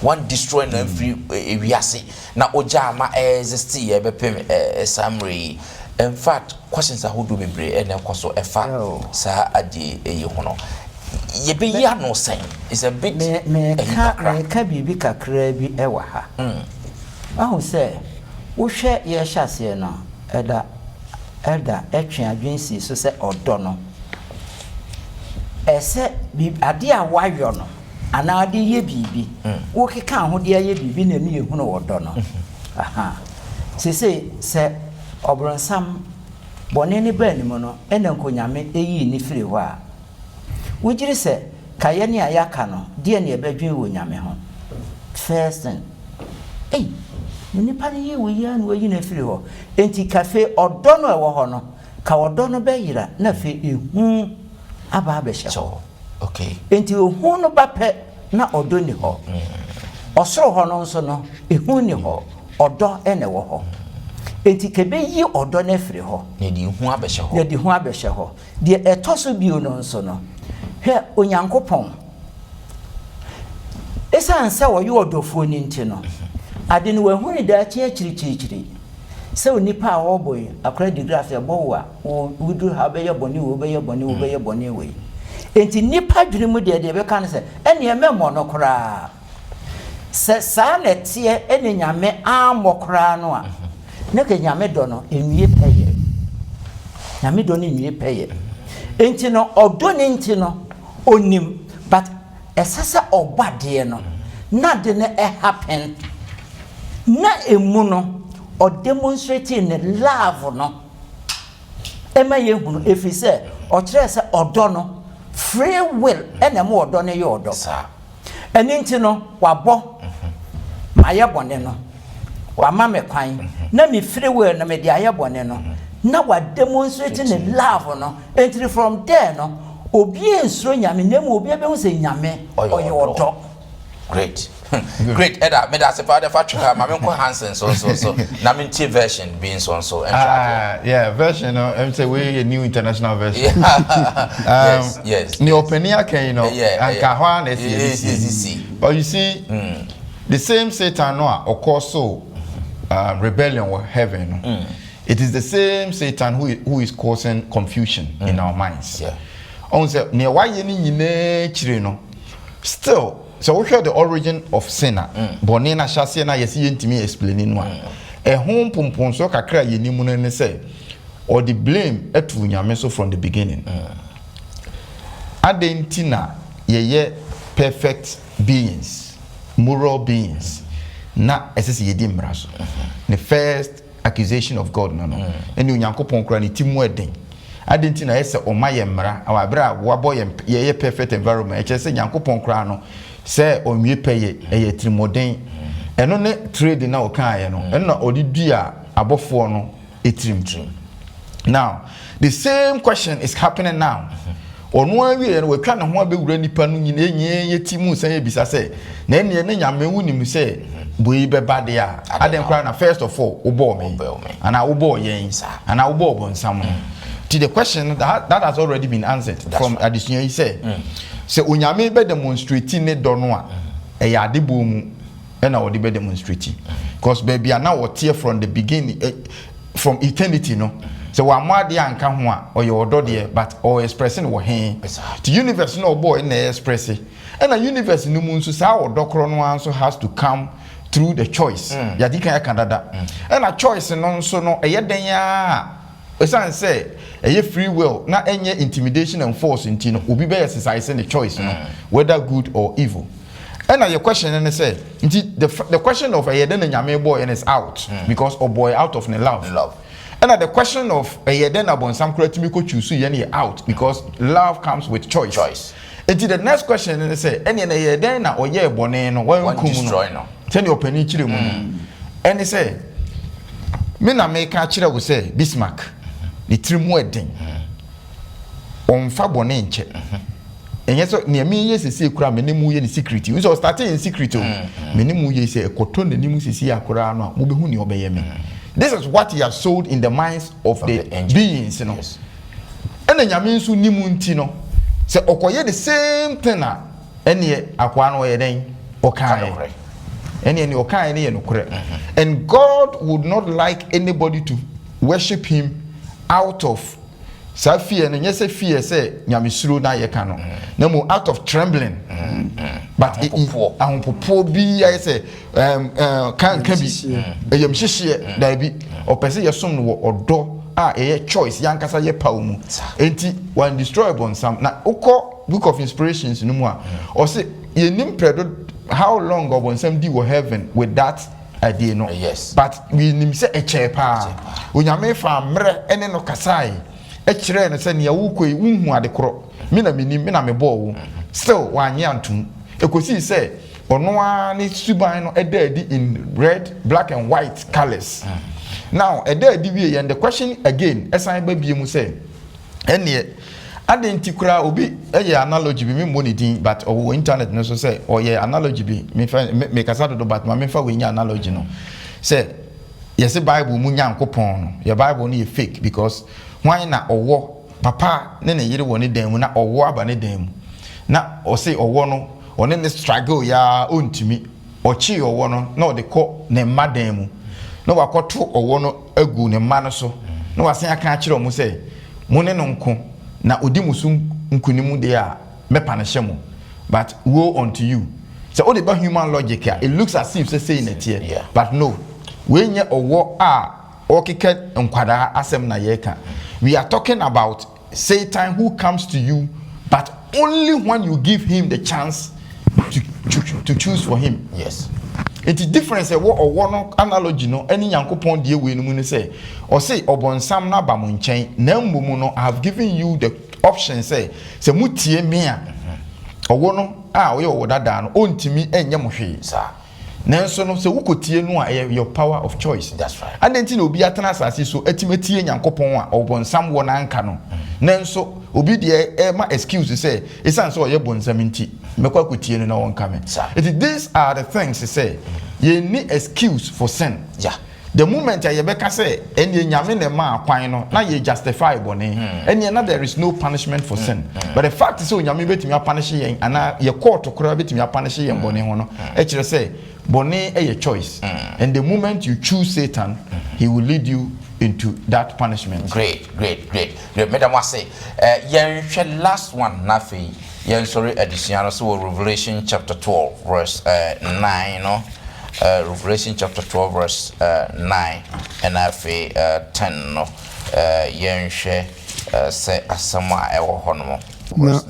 one destroy na free wiase na ojama exist ye bepem summary. In fact questions are do bebre na ekoso efa sa ade hono ye be ya no sen is a bit me ka bibi kakra bi ewa ha ahu say wo hwe ye hyase no elda etwe adwensi so se odo no ese bi ade a wayo no ana ade ye bibi wo keka ho de ye bibi na mi ehunu odo no aha se obronsam bone ni ba ni mo no ena nkonyame eyi ni firi ho a wujiri se kaye ni ayaka no de ne ebadwen wo nyame ho first thing ni pani ye wo ya no yi na firi ho enti cafe odo no ewo ho no ka odo no be yira na fe ehu aba be hye ho okay enti ehu no ba pe na odo ni ho osoro ho no nso no ehu ni ho odo ene wo ho enti kebe yi odo na firi ho ne di hu abehye ho ne di hu abehye ho de etoso bio no nso no he Onyankopon esa ansa wo yi odofo ni nti no ade no wahu ni da chiri se onipa a wo boy akra degraph e bowo a wo du ha be ye boni wo be ye boni we enti nipa dwene mu de be kan se ene ememo no kra se sa na tie ene nyame amokra no a ne ke nyame do no enwie peye nyame do no enwie peye enti no odo ni enti no onim but esasa obade no na de ne happen na emu no o demonstrating the love no ema ye hunu efise o kire se odo no free will ena mo odo ne ye odo sa eni nti no wabo maye bone no wa ma me kwan na me free will na me de aye bone no na wa demonstrating the love no entry from there no obi ensuro nyame na mo obi be hu se nyame oye odo great great Eda me da se fa de fa tweka ma me ko Hansen so na me tie version being so yeah version no I'm say we a new international version yes ni openia can and kahwa na see but you see the same Satan no of course so rebellion or heaven it is the same Satan who is causing confusion in our minds on say ne wa ye ni nyina chire no still so we hear the origin of sin boni na hyase na yesi yentimi explaining no a home pompon so kakra yeni mu ne say or the blame etu nyame so from the beginning adentina ye perfect beings moral beings na esese yedi mmara so the first accusation of God no eni onyankopon kra ne timu eden adentina yese o maye mmara awabra wabo ye perfect environment echese nyankopon kra no se onwie peye eye trimoden eno ne trade na o kan ye no eno na odidua abofo no etrim now the same question is happening now onu awie no watwa ne ho abewura nipa no nyina enye yetimu san ye bisa se na ene ne nyame wunim se boyi beba de a aden kra na first of all obo me ana obo yen ana obo bonsam to the question that has already been answered from addition he said se onyame be demonstrate ne do no a e ya de bomu e na wo de be demonstrate because baby na wo tear from the beginning from eternity no so wa mwade anka ho a o ye odo de but o expressing wo hen the universe no boy na express and a universe no mu nso sa odo kro no anso has to come through the choice ya di kan ya kanada and a choice no nso no e ye den ya esan say a free will na enye intimidation and force intino obi be exercising the choice no whether good or evil And now your question and say the question of a then nyame boy and is out because a boy out of the love. And now the question of a then about some creative choose you out because love comes with choice. And the next question and say any then or ye bonne no one destroy no. Tell your penny chile and they say me na make a chile will say Bismarck the trim wedding on fabonne nche. And yes, near me, yes, see, cram, many mu in secret. We so starting in secret. Many mu ye say, a cotton, the nimus is here, Korano, Mubihuni obey me. This is what he has sold in the minds of the beings, you know. And then Yaminsu Nimuntino say, Okoye the same thing, and yet Aquano Eden, Okai, and any Okai and Okre. And God would not like anybody to worship him out of fear and yes, fear say Yamisru na yekano. No more out of trembling. But I poor be I say can be yamshishi there be or person your son or door a choice yankasa ye paumu. Enti one destroyable some na oko book of inspirations no more. Or say ye nim predo how long or when some do heaven with that idea no. Yes. But we nim say a chepa. Unyame fa mre ene no kasai. Echire na se ne awukoi unhu adekoro me na menim me na me ball still wan yantum ekosi se ono ani suban no edi in red, black and white colors. Now edi wie and the question again esan ba bie mu se ene adentikura obi eye analogy bi me money din but o internet no so say o ye analogy bi me kasa do but me fa we nya analogy no say yes Bible mu nyankopon no your Bible no ye fake because why na owo papa ne yire woni dan mu na owo aba ne dan mu na o say owo no one ne struggle ya ontimi ochi owo no na o de ko ne mma dan mu na wakoto owo no agu ne mma no so na wasen aka akire o mu say mu ne no nko na odi musu nkunimu de a mepa na hye mu but woe unto you so all the human logic here it looks as if say in it here but no when ye owo a okike nkwada asem na yeka. We are talking about Satan who comes to you, but only when you give him the chance to choose for him. Yes. It is different. Or one analogy no. Any yankopon die we no say or say obonsam na ba mo nchen na mmumu no I have given you the option say mutie me a owo no a wo ye wo dada no ontimi enye mo hwe sa. Nanso no se wukotie no a your power of choice. That's right. And then tin obi atena asase so atimatie nyankopon a obonsam wo na nka no. Nanso obi de ma excuse say esan so ye bonsam nti mekwa kotie no na won ka me. These are the things say you need excuse for sin. Yeah. The moment you beka say eni nyame ne ma akwan no na ye justify bone eni na there is no punishment for sin but the fact is nyame betimi punish yen ana ye court kora betimi punish yen bone ho no e kire say bone a choice and the moment you choose Satan he will lead you into that punishment. Great. Madam was say yen last one na fe yen sorry addition so Revelation chapter 12 verse 9 no. Revelation chapter 12 verse 9 and I feel 10 no yenhwe say asama ewo hono na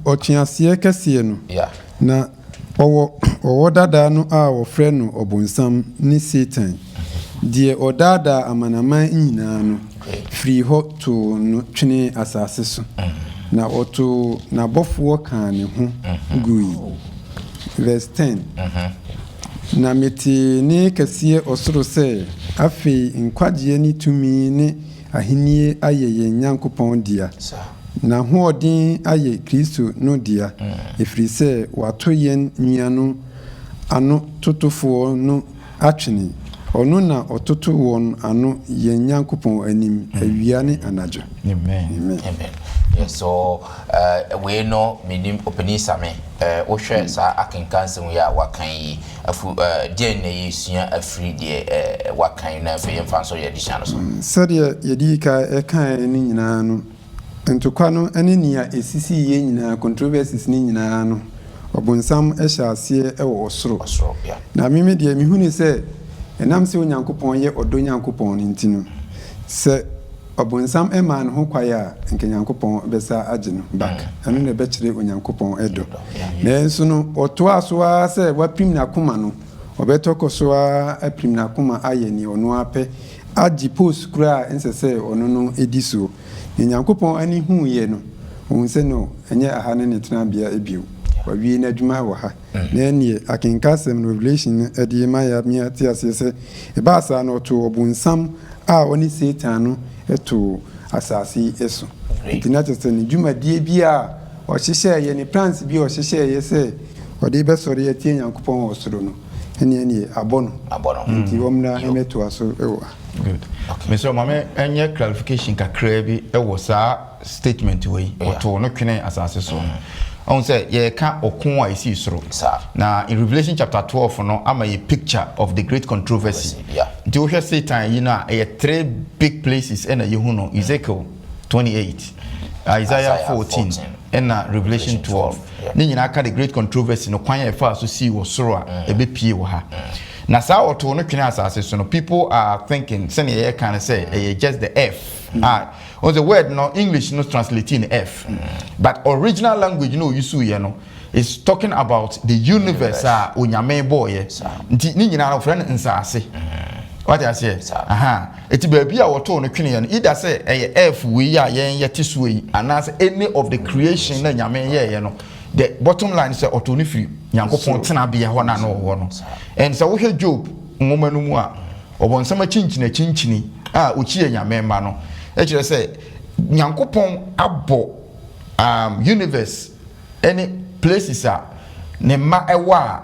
otuasie kese no yeah na owo dada no a wo frɛ no obonsam ni Satan die odada amanaman nyina no free ho to no twene asase so na oto na bofo kan ne ho gui verse 10 na meti ne kase osoro se afi nkwagie ni tumi ne ahenie ayeye nyankopon dia na hoodin aye Kristo no dia efri se wato yen nuano ano totofo no atwene ono na ototo won ano yen nyankopon anim awia ne anajo. Amen. Yes, so we know minim openi same ohwe sa akenkan sem ya wakan yi afu DNA yesua afri de wakan na fe yemfa so ye disha no so sadia yedika ekan ni nyina no entokwa no ene nia esisi ye nyina controversies ni nyina no obonsam ehya ase ewo osoro na mimi de mihuni se enam se onyankopon ye odo nyankopon ntino se Obunsam eman ho kwaya nke Nyankopɔn besa agye no back anu ne bɛkyerɛ Onyankopɔn edo na enso no oto aso a sɛ wapim na koma no obɛtɔkɔ so a apim na koma ayɛ ni ono apɛ agye post kura ense sɛ ono no edi so Nyankopɔn ani hu ye no ohun sɛ no enye aha ne tena bia ebio wawie na adwuma wɔ ha na enie akenka sem Revelation edi ma ya mi ati ase sɛ eba sa no to obunsam a oni Satan no eto asasi eso intinatese ni dwumadie bi a o hyehyɛ ye ni plans bi o hyehyɛ ye se o de be sori ye tie Nyankopɔn osoro no eni abono nti womna emeto aso ewa good okay Mr. Mame enye clarification kakra bi ewo sa statement we oto no twene asase so on say ye ka okun a isi soro na in Revelation chapter 12 no am a picture of the great controversy nti wo hwe Satan yi na e 3 big places and you know Ezekiel 28 Isaiah 14 and Revelation 12 ni nyina ka the great controversy no kwan e fa so si wo soro a e be pie wo ha na sa oto no twene asase so no people are thinking say ye can say just the F on the word no English no translating F but original language you know you see you know is talking about the universe onyame boy nti ni nyina na friend nsase what I say eti baabi a woto no twene no either say F we ya yen yete so yi and any of the creation na nyame ye no the bottom line say oto no free Nyankopɔn tena bia ho na no wo no and so we Job ngoma no mu a obonsama chinchini ochi nyame ma no e kire say Nyankopɔn abo universe any places ne ma ewa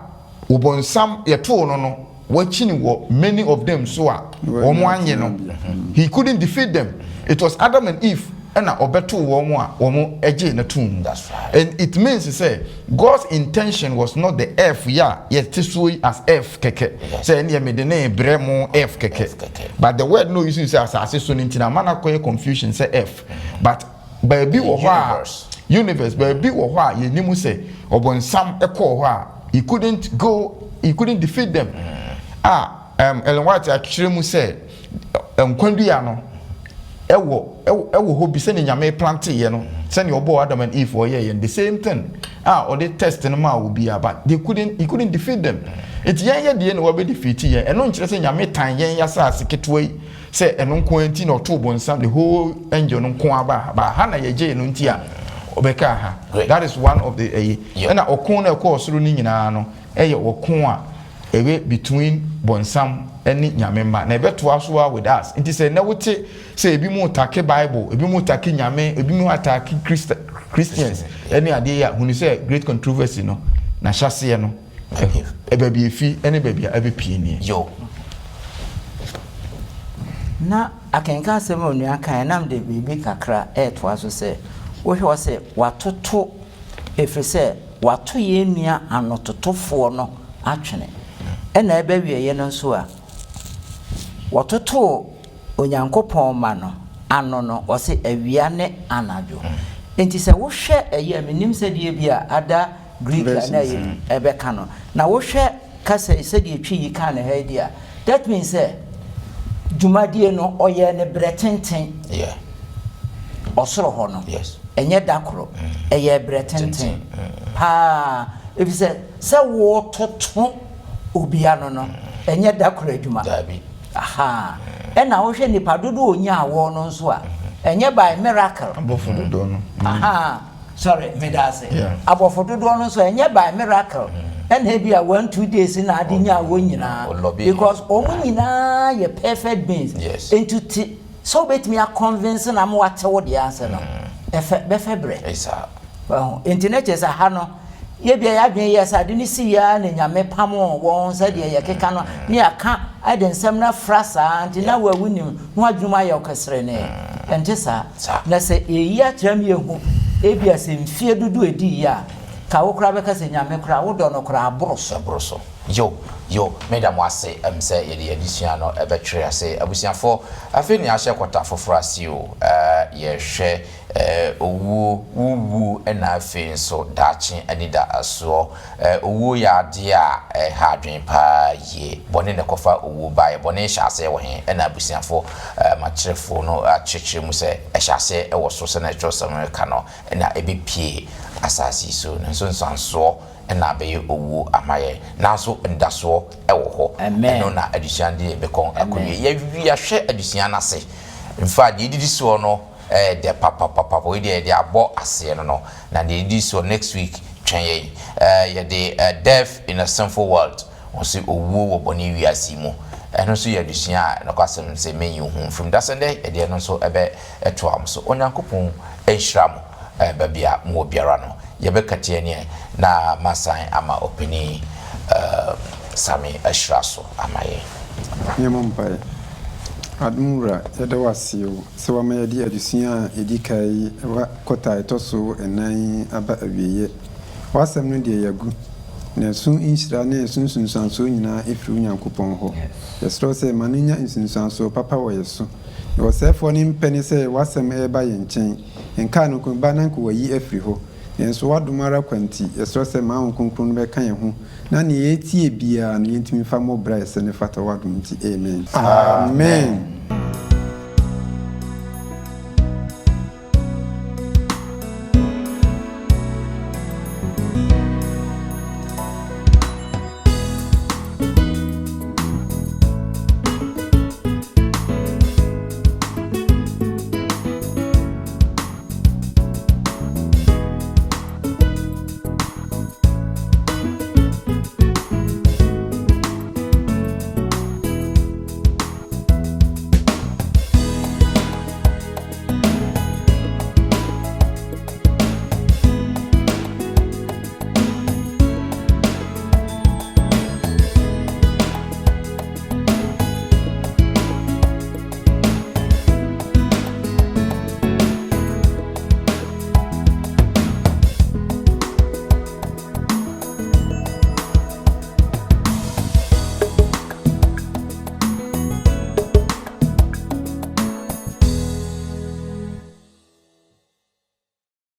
obonsam yeto no watching wo many of them so omo anye no he couldn't defeat them. It was Adam and Eve and obeto omo eje na tum. That's right. And it means to say God's intention was not the F yet tisui as F keke say any me the name bremo F keke but the word no use as so ntina mana koye confusion say F but baby wo ho universe baby wo ho ye nimu say obonsam ekọ ho he couldn't defeat them. Ellen White actually mu say kwandua no ewo hobi se nyame plant ye no se ne obo Adam and Eve for ye the same thing or they test no ma will be but he couldn't defeat them. It yen ye no we defeat ye eno nkire se nyame tan yen yasa aseketwe se eno nko no to bonsam the whole angel no nko aba ba ha na ye je no nti a obeka ha. That is one of the na okun na ekọ osoro ni nyina no eye okun a ewe between bonsam any nyamemba na ebeto aso with us nti say na wote say ebi mu take Bible ebi mu take nyame ebi mu attack Christians any ade ya hunu say great controversy no na hyase no ebabi efi any baby abepie ni yo na akenka asem onu akan nam de bibi kakra to aso say wo hwe say watoto efri say wato ye nua anototofo no atwene ena ebe wiye no nso a watoto Onyankopɔn ma no ano no o se awia ne anadwo enti se wo hwe eye menim se de bi a ada Greek na ye ebe ka no na wo hwe kasa se de twi yi ka na ha dia that means say dwumadie no oye ne bretenten osoro ho no enye dakoro eye bretenten if se wo toto obiano no enye dakoro adwuma ena wo hwe nipa dodo onya awo no nso a enye by miracle abofododo no sorry me da say abofododo no so enye by miracle ena bia 1-2 days na ade nya awo nyina because omu nyina ye perfect beings entity so bet me a convince na mo wate wo de answer no be febre internet is a ha no ye bia ya dwen yes ade ni si ya na nyame pamo won sa de ye keka no ne aka ade nsem na frasa anti na wawunim no adwuma ye okesere ne ente sa na se eyi atram ye hu e bia se mfie dudu edi ya ka wo kra be ka se nyame kra wo do no kra abroso yo madam wase say ye edition no ebetwe ase abusiafo afi ni ahye kwata foforo ase o ye hwe owu na afi nso dachi anida aso owu ya ade a ha adwen pa ye bone ne kofa owu ba ye bone hye ase wo he na abusiafo makyerefo no akyekye mu se hye ase wo so se na twosam ka no na ebepie asasi so nso nsanso na be owu amaye nanso ndaso ewo ho eno na adusian de bekon akowie ya hwe adusian ase in fact ye didi so no de papa we de abo ase no na de didi so next week twen ye de death in a sinful world onse owu wo boni wiase mu eno so ye adusian na kwasem se menyu hu from that sunday e de no so ebe eto am so onyankopon enhira mo babia mo biara no yebekati ene na masan ama opini sami ashraso amaye nyemompai admura yeda wasio se wa ma yedi adusia edi kai wa kota etoso enan aba awieye wasem no de yagu na sun inshira na sun sunsanso nyina efiri nyankopon ho yesro se maninya insunsanso papa wo yeso no sefo ni mpeni se wasem eba ye nchen nka no kun ba nan ko yi efiri ho yenso wadomara kwanti yesro se ma honkonkron be kan ye ho na ne yetie bia ne yentimi fa mo bra ese ne fata wadom ti amen amen